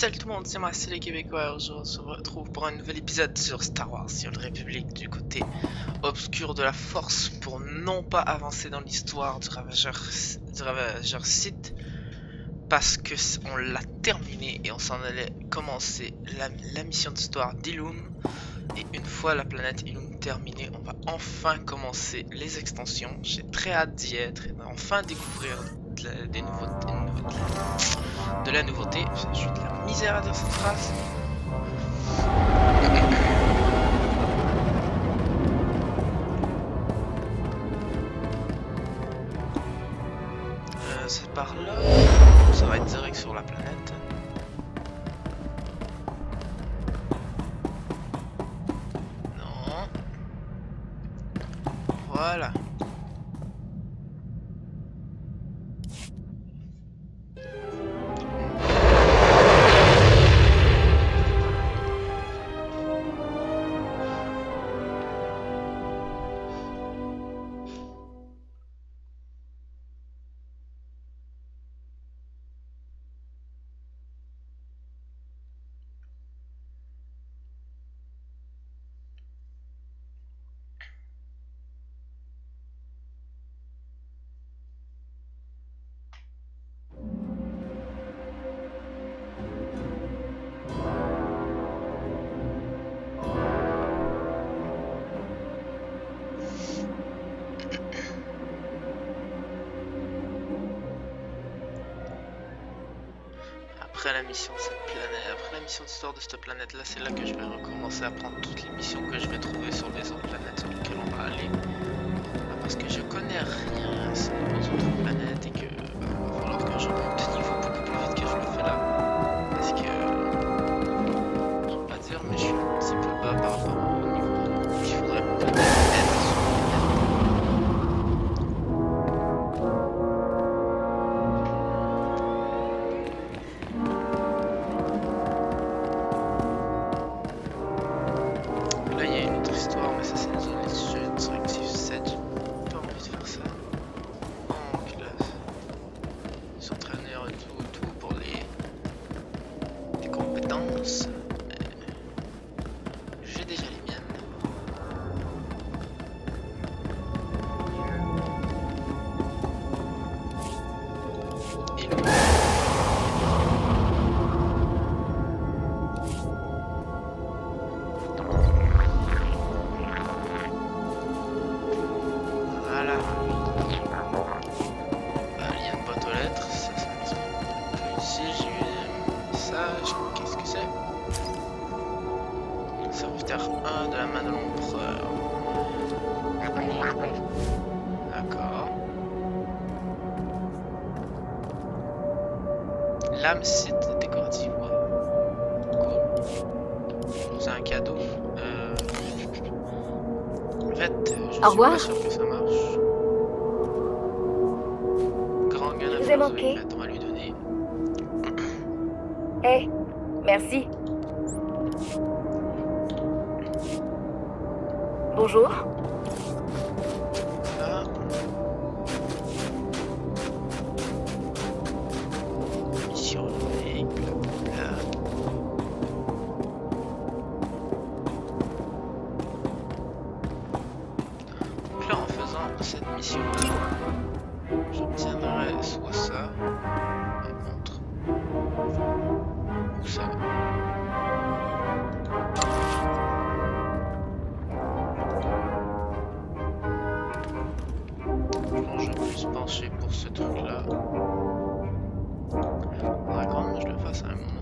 Salut tout le monde, c'est moi, c'est les Québécois. On se retrouve pour un nouvel épisode sur Star Wars, sur la République, du côté obscur de la Force, pour non pas avancer dans l'histoire du ravageur Sith, parce que on l'a terminé et on s'en allait commencer la mission d'histoire d'Ilum. Et une fois la planète Ilum terminée, on va enfin commencer les extensions. J'ai très hâte d'y être et enfin découvrir de la nouveauté. J'ai de la misère à dire cette phrase. C'est par là. Ça va être direct sur la planète. Non. Voilà. Après la mission d'histoire de cette planète là, c'est là que je vais recommencer à prendre toutes les missions que je vais trouver sur les autres planètes sur lesquelles on va aller. Parce que je connais rien sur les autres planètes et que va falloir que je monte de niveau beaucoup plus vite que je le fais là. Parce que je vais pas dire, mais je suis un petit peu bas par rapport au niveau. Il faudrait peut-être être sur lame Sith décorative, ouais. Cool. C'est un cadeau. En fait, je suis pas sûr que ça marche. Grand gain vous ai manqué. On va lui donner. Eh, merci. Bonjour. Là. Mission et blablabla. Donc là, en faisant cette mission-là, j'obtiendrai soit ça, ma montre, ou ça. Je vais plus pencher pour ce truc-là. Faudra quand même que je le fasse à un moment.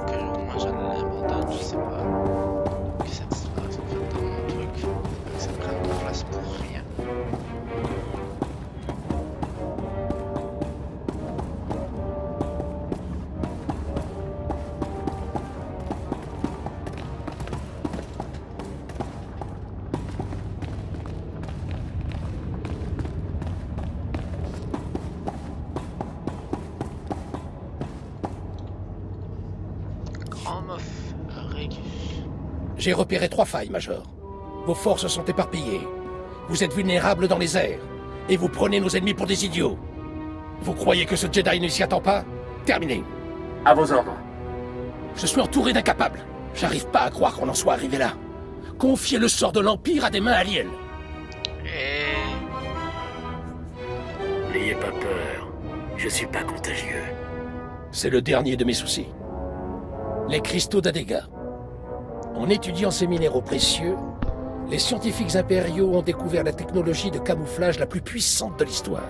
Que au moins je l'abandonne, je sais pas. Que cette histoire soit faite dans mon truc. Que ça prenne de la place pour rien. J'ai repéré 3 failles, Major. Vos forces sont éparpillées. Vous êtes vulnérables dans les airs. Et vous prenez nos ennemis pour des idiots. Vous croyez que ce Jedi ne s'y attend pas? Terminé. À vos ordres. Je suis entouré d'incapables. J'arrive pas à croire qu'on en soit arrivé là. Confier le sort de l'Empire à des mains aliens. Et... N'ayez pas peur. Je suis pas contagieux. C'est le dernier de mes soucis. Les cristaux d'Adega. En étudiant ces minéraux précieux, les scientifiques impériaux ont découvert la technologie de camouflage la plus puissante de l'histoire.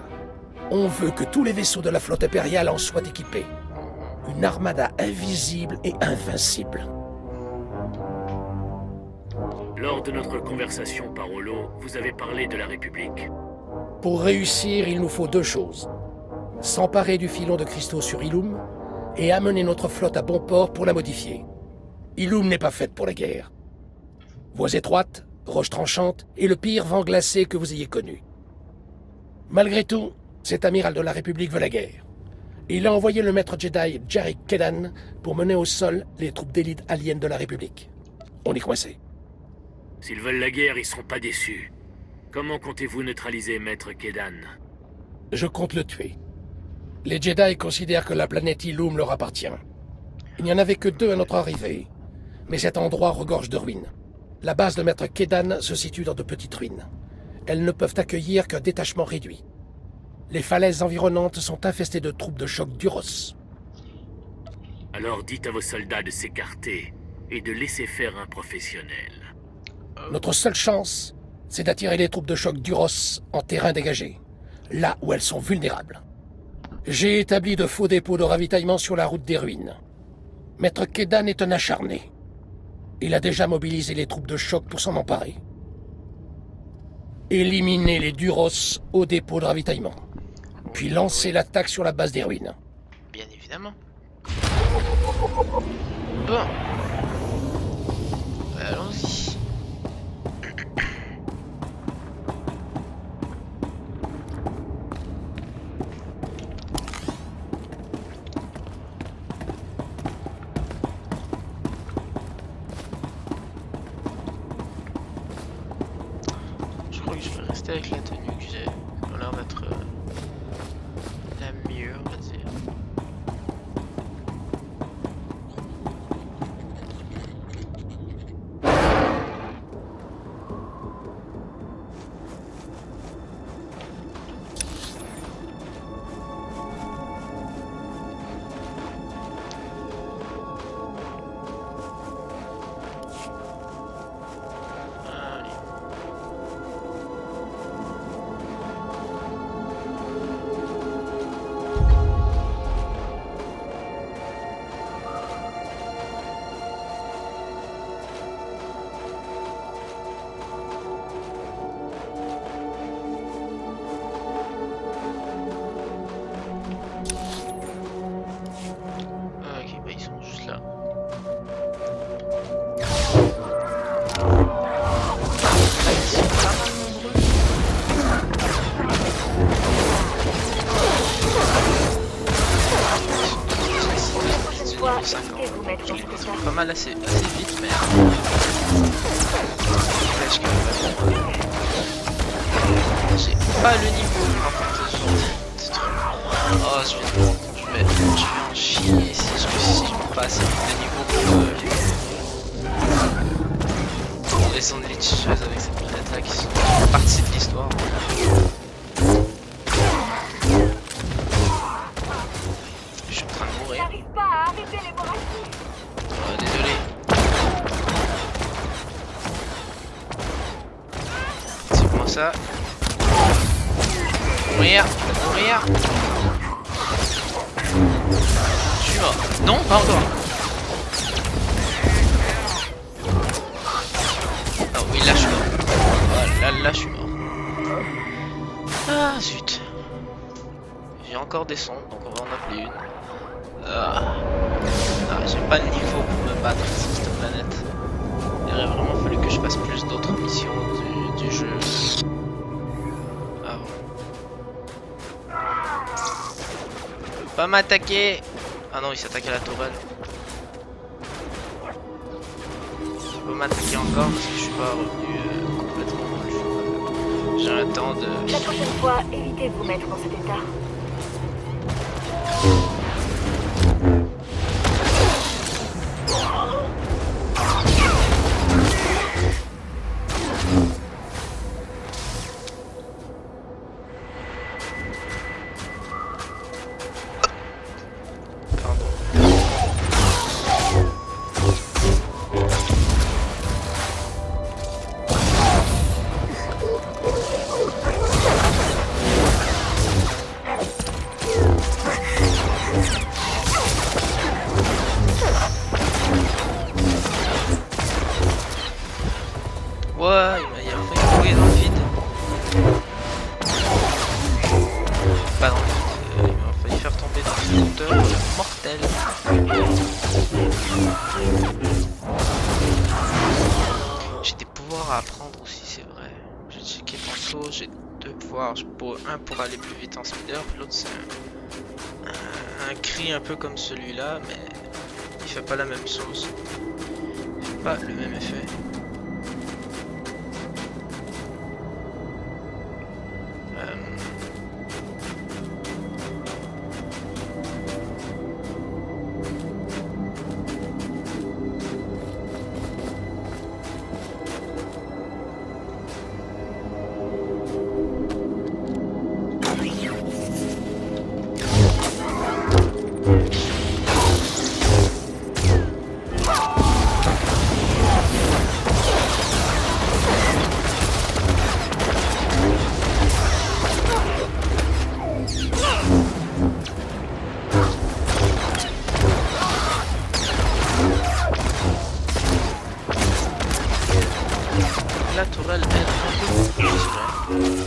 On veut que tous les vaisseaux de la flotte impériale en soient équipés. Une armada invisible et invincible. Lors de notre conversation par holo, vous avez parlé de la République. Pour réussir, il nous faut deux choses. S'emparer du filon de cristaux sur Illum et amener notre flotte à bon port pour la modifier. Illum n'est pas faite pour la guerre. Voies étroites, roches tranchantes et le pire vent glacé que vous ayez connu. Malgré tout, cet amiral de la République veut la guerre. Il a envoyé le maître Jedi Jarek Kedan pour mener au sol les troupes d'élite aliens de la République. On est coincé. S'ils veulent la guerre, ils seront pas déçus. Comment comptez-vous neutraliser Maître Kedan? Je compte le tuer. Les Jedi considèrent que la planète Illum leur appartient. Il n'y en avait que 2 à notre arrivée, mais cet endroit regorge de ruines. La base de Maître Kedan se situe dans de petites ruines. Elles ne peuvent accueillir qu'un détachement réduit. Les falaises environnantes sont infestées de troupes de choc d'Uros. Alors dites à vos soldats de s'écarter et de laisser faire un professionnel. Notre seule chance, c'est d'attirer les troupes de choc d'Uros en terrain dégagé, là où elles sont vulnérables. J'ai établi de faux dépôts de ravitaillement sur la route des ruines. Maître Kedan est un acharné. Il a déjà mobilisé les troupes de choc pour s'en emparer. Éliminer les Duros au dépôt de ravitaillement, puis lancer l'attaque sur la base des ruines. Bien évidemment. Bon. Allons-y. Je crois que je vais rester avec la tenue que j'ai. Ça a l'air d'être la mieux, on va dire. Allez. Ok, bah ils sont juste là. Ah, ils sont pas mal nombreux. Cette fois, évitez 50. de vous mettre Je dans les cet descends état. pas mal assez vite, mais... J'ai pas le niveau pour remporter ce genre de truc. Oh, je vais en chier si je prends pas assez vite de niveau pour les zones licheuses avec cette planète là qui sont partie de l'histoire. Je suis en train de mourir. J'arrive pas à arrêter l'hémorragie. Oh, désolé. C'est comment ça? Mourir, mourir. Je suis mort. Non, pas encore. Ah oui, là je suis mort. Voilà, là je suis mort. Ah zut. J'ai encore des sons, donc on va en appeler une. Ah, j'ai pas le niveau pour me battre sur cette planète. Il aurait vraiment fallu que je fasse plus d'autres missions du jeu. Ah bon. Il peut pas m'attaquer. Ah non, il s'attaque à la tourelle. Il peut m'attaquer encore parce que je suis pas revenu complètement dans le jeu. J'ai un temps de... La prochaine fois, évitez de vous mettre dans cet état. j'ai deux pouvoirs. Un pour aller plus vite en speeder, puis l'autre c'est un cri un peu comme celui-là, mais il fait pas la même chose. Il fait pas le même effet. La tourelle aide un peu, je dirais.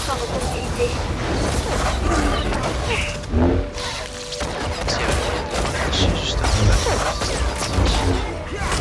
Sans votre utilité. Si elle a moyen de la relâcher juste avant la tourelle, ce serait pratique.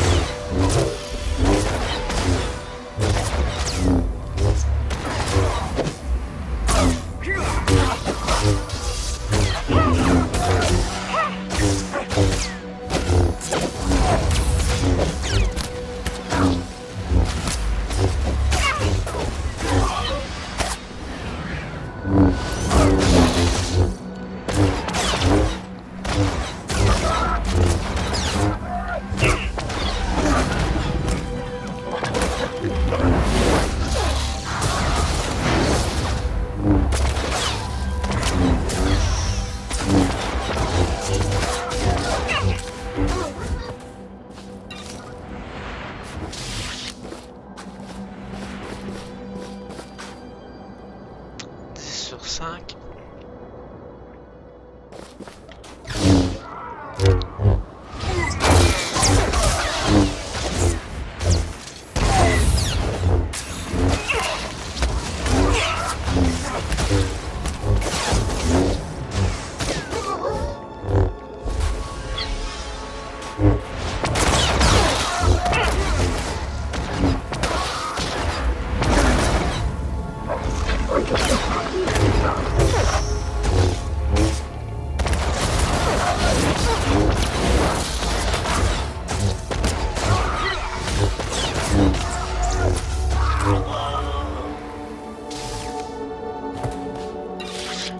Sur 5.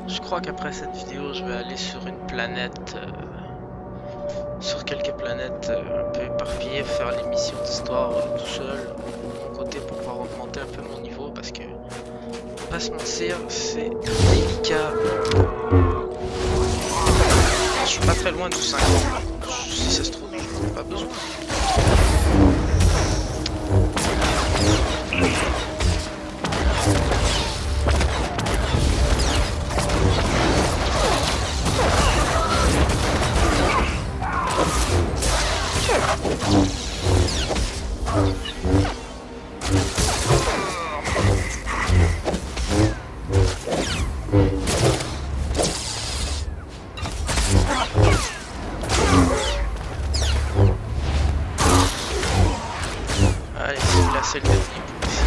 Je crois qu'après cette vidéo, je vais aller sur une planète, sur quelques planètes un peu éparpillées, faire les missions d'histoire tout seul, de mon côté, pour pouvoir augmenter un peu mon niveau, parce que, on va pas se mentir, c'est délicat. Je suis pas très loin du 50, si ça se trouve, je n'en ai pas besoin. Allez, c'est le dernier pour ici.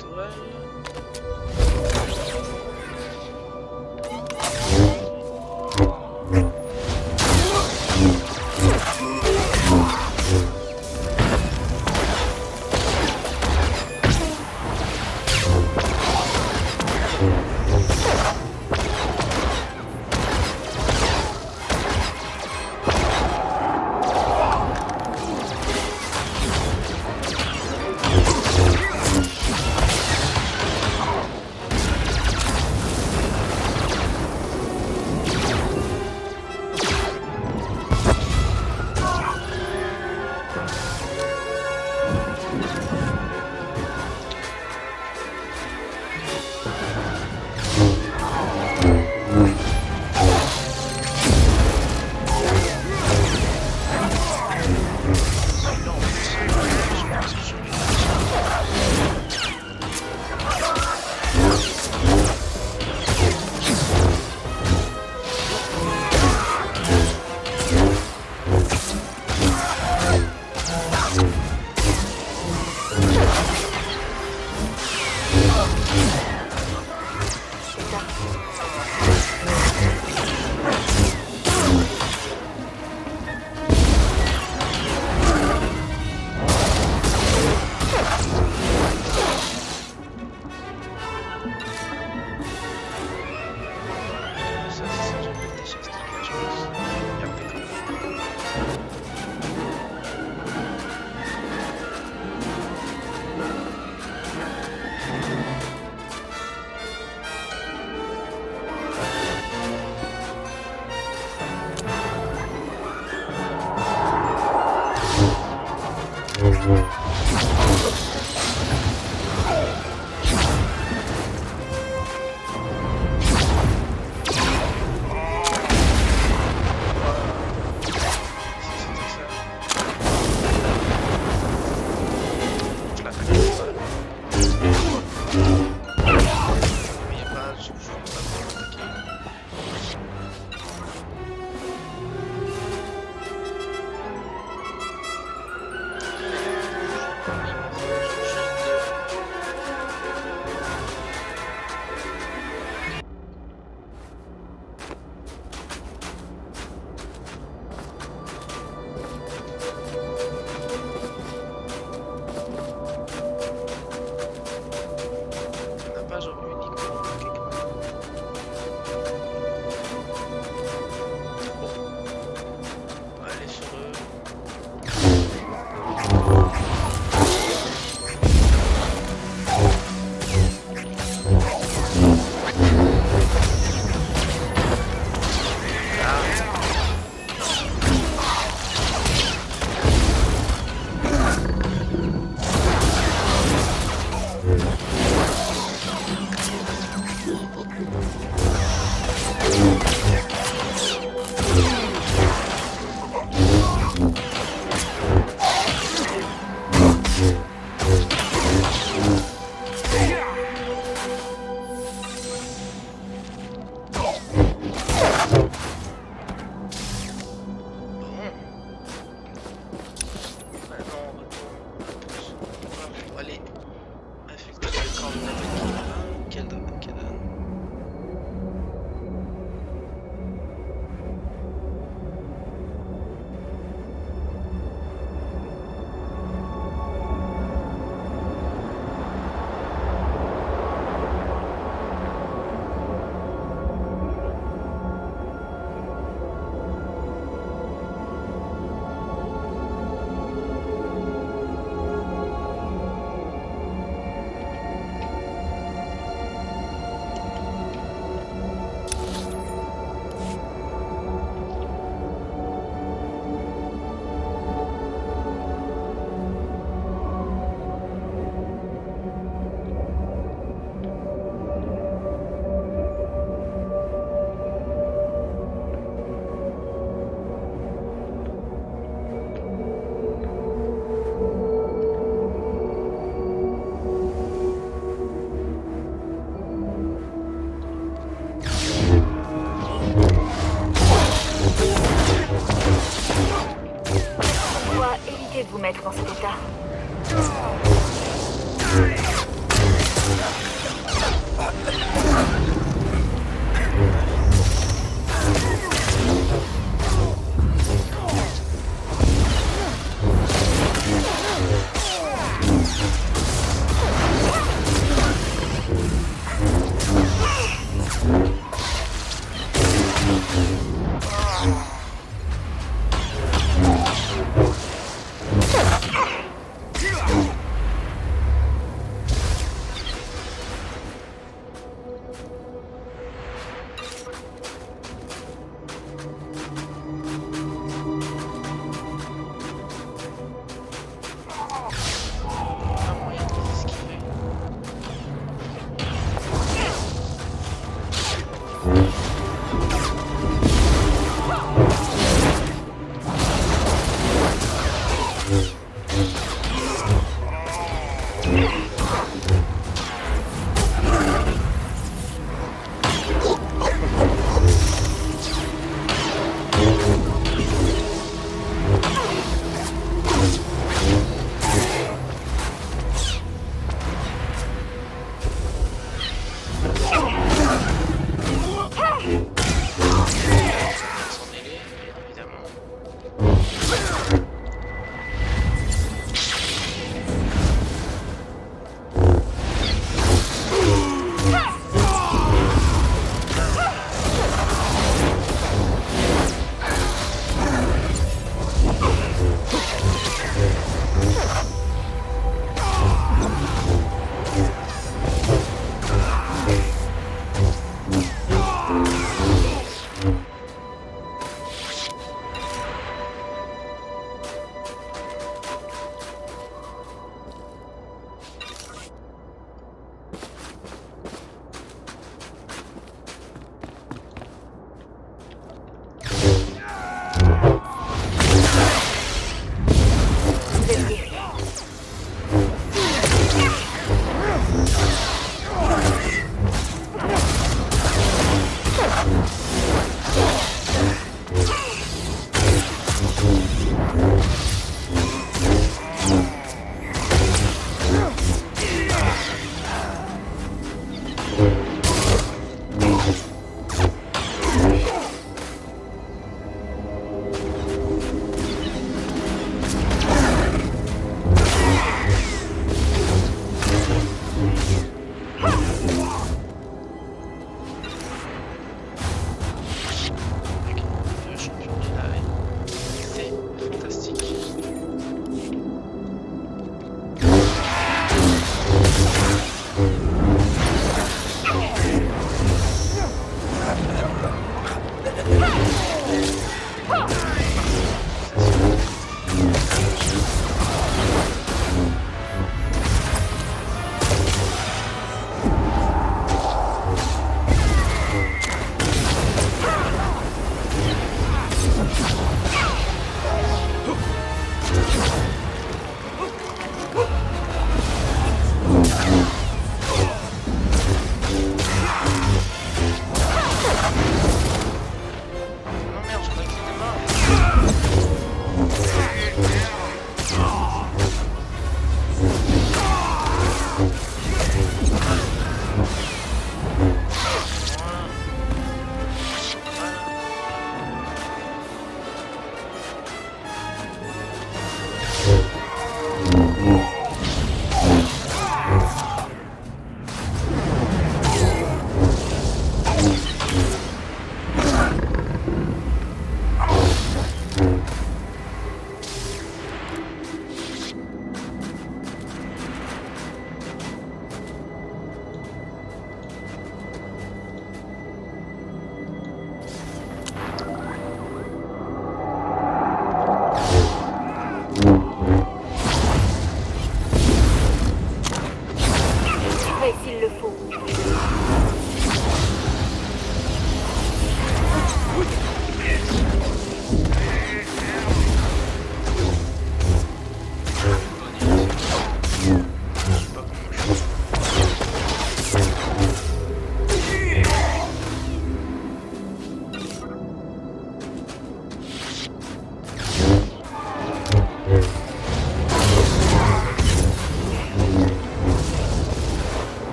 tourelle. Ça, c'est ça, je vais mettre des chaises là, je pense. Et après, comme- Si c'était ça. Je l'attaque comme ça. Mais il y a pas, je vais pas pouvoir l'attaquer. ferai s'il le faut.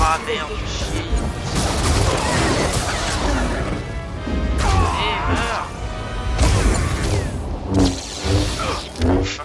Ah merde, chier. Et meurs. Enfin.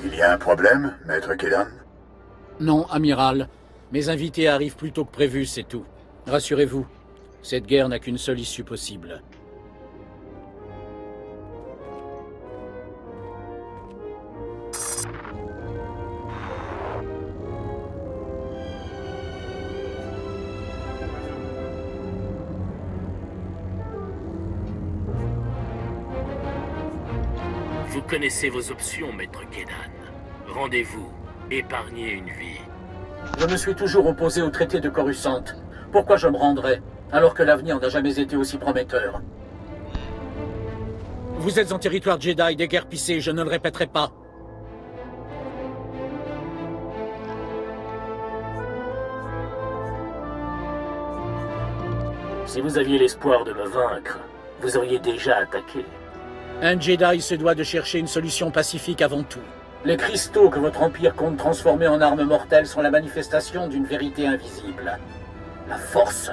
Il y a un problème, Maître Kedan? Non, amiral. Mes invités arrivent plus tôt que prévu, c'est tout. Rassurez-vous, cette guerre n'a qu'une seule issue possible. Vous connaissez vos options, Maître Kedan. Rendez-vous, épargnez une vie. Je me suis toujours opposé au traité de Coruscant. Pourquoi je me rendrais, alors que l'avenir n'a jamais été aussi prometteur? Vous êtes en territoire Jedi, déguerpissé, je ne le répéterai pas. Si vous aviez l'espoir de me vaincre, vous auriez déjà attaqué. Un Jedi se doit de chercher une solution pacifique avant tout. Les cristaux que votre empire compte transformer en armes mortelles sont la manifestation d'une vérité invisible. La Force.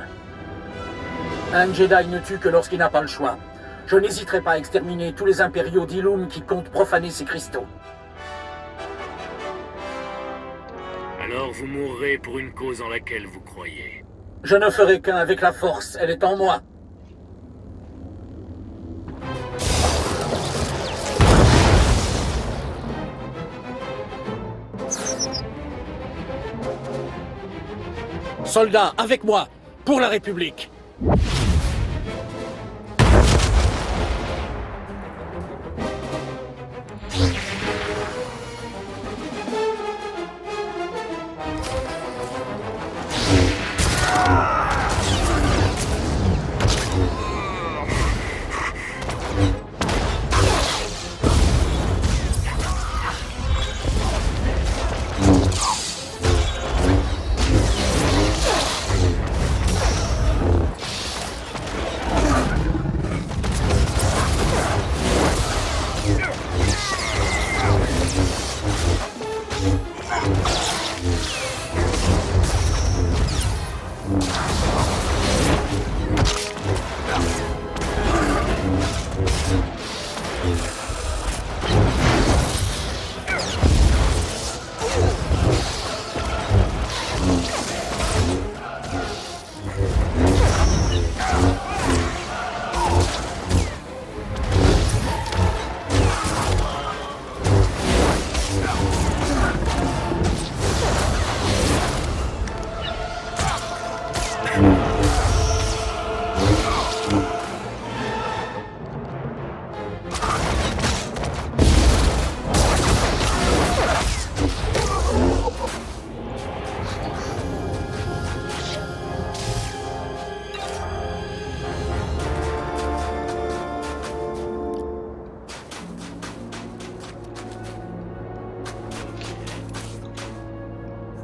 Un Jedi ne tue que lorsqu'il n'a pas le choix. Je n'hésiterai pas à exterminer tous les impériaux d'Ilum qui comptent profaner ces cristaux. Alors vous mourrez pour une cause en laquelle vous croyez. Je ne ferai qu'un avec la Force, elle est en moi. Soldats, avec moi, pour la République.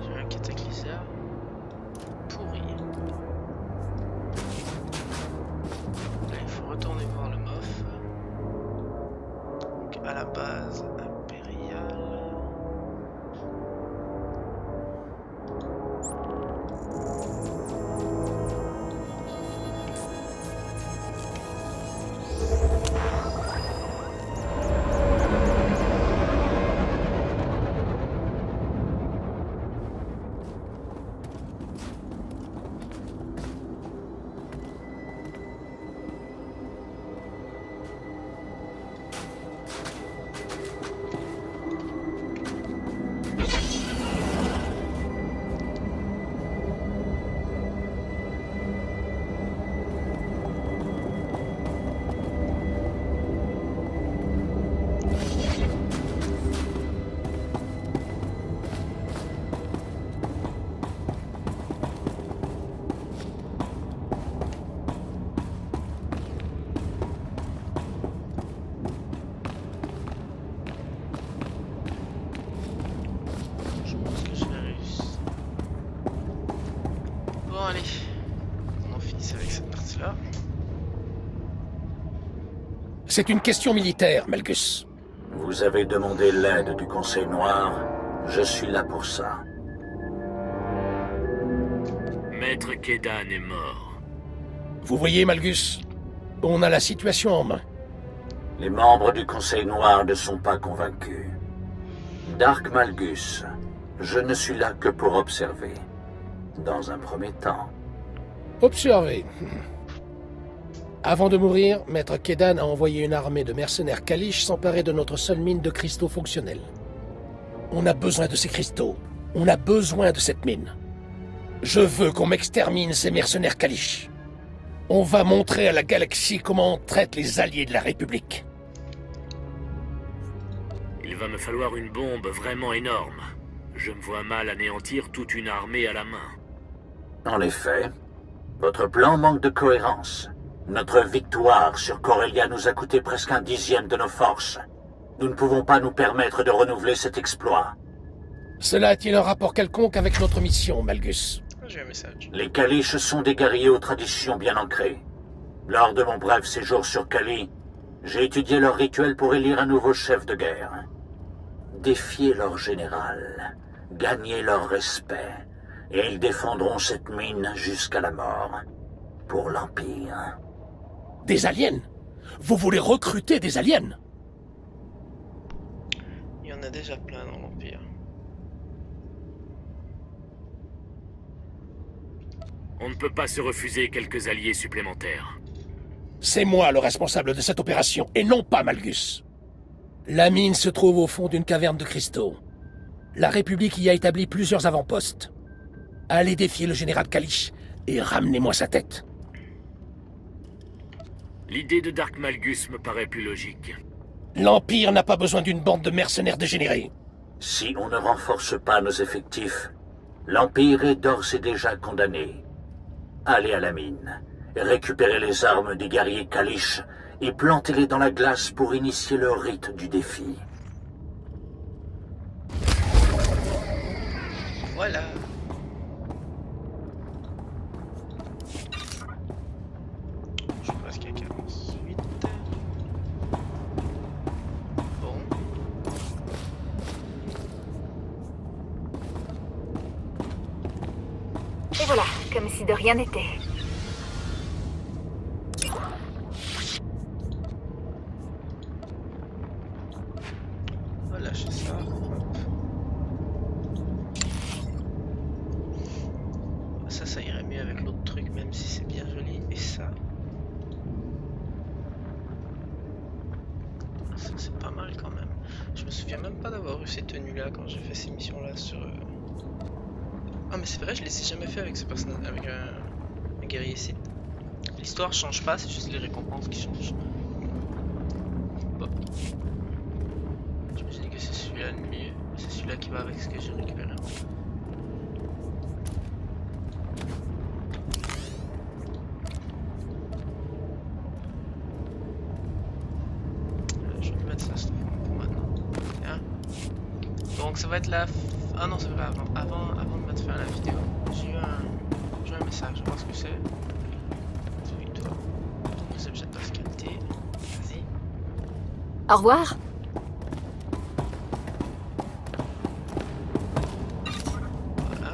J'ai un cataclyseur pourri. Là, il faut retourner voir le MOF. Donc, à la base impériale. Je pense que je vais réussir. Bon, allez. On en finit avec cette partie-là. C'est une question militaire, Malgus. Vous avez demandé l'aide du Conseil Noir. Je suis là pour ça. Maître Kedan est mort. Vous voyez, Malgus, on a la situation en main. Les membres du Conseil Noir ne sont pas convaincus. Dark Malgus, je ne suis là que pour observer. Dans un premier temps. Observez. Avant de mourir, Maître Kedan a envoyé une armée de mercenaires Kalish s'emparer de notre seule mine de cristaux fonctionnels. On a besoin de ces cristaux. On a besoin de cette mine. Je veux qu'on m'extermine ces mercenaires Kalish. On va montrer à la galaxie comment on traite les alliés de la République. Il va me falloir une bombe vraiment énorme. Je me vois mal anéantir toute une armée à la main. En effet, votre plan manque de cohérence. Notre victoire sur Corellia nous a coûté presque 1/10 de nos forces. Nous ne pouvons pas nous permettre de renouveler cet exploit. Cela a-t-il un rapport quelconque avec notre mission, Malgus? J'ai un message. Les Kalish sont des guerriers aux traditions bien ancrées. Lors de mon bref séjour sur Kali, j'ai étudié leurs rituels pour élire un nouveau chef de guerre. Défier leur général, gagner leur respect, et ils défendront cette mine jusqu'à la mort. Pour l'Empire. Des aliens? Vous voulez recruter des aliens? Il y en a déjà plein dans l'Empire. On ne peut pas se refuser quelques alliés supplémentaires. C'est moi le responsable de cette opération, et non pas Malgus. La mine se trouve au fond d'une caverne de cristaux. La République y a établi plusieurs avant-postes. Allez défier le général Kalish et ramenez-moi sa tête. L'idée de Dark Malgus me paraît plus logique. L'Empire n'a pas besoin d'une bande de mercenaires dégénérés. Si on ne renforce pas nos effectifs, l'Empire est d'ores et déjà condamné. Allez à la mine, récupérez les armes des guerriers Kalish et plantez-les dans la glace pour initier le rite du défi. Voilà. Je pense qu'il y a 48. Bon. Et voilà, comme si de rien n'était. Voilà, je ça. Hop. Ça irait mieux avec l'autre truc, même si c'est bien joli. Et ça. Ça, c'est pas mal quand même. Je me souviens même pas d'avoir eu ces tenues-là quand j'ai fait ces missions-là sur... Ah, mais c'est vrai, je les ai jamais fait avec ce personnage, avec un guerrier Sith. L'histoire change pas, c'est juste les récompenses qui changent. Bon. Je me dis que c'est celui-là le mieux. C'est celui-là qui va avec ce que j'ai récupéré. Je vais mettre ça pour maintenant. Tiens. Donc ça va être la... Ah non, c'est vrai, avant de mettre fin à la vidéo, j'ai eu un message, je vais voir ce que c'est. Celui de toi. Les objets de basse qualité. Vas-y. Au revoir. Voilà.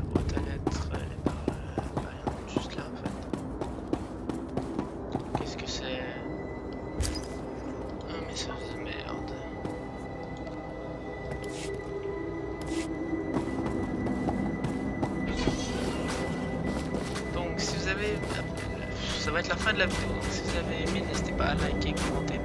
La boîte à lettres, elle est juste là en fait. Qu'est-ce que c'est? Un message de merde. Donc si vous avez... Ça va être la fin de la vidéo, donc si vous avez aimé, n'hésitez pas à liker, commenter,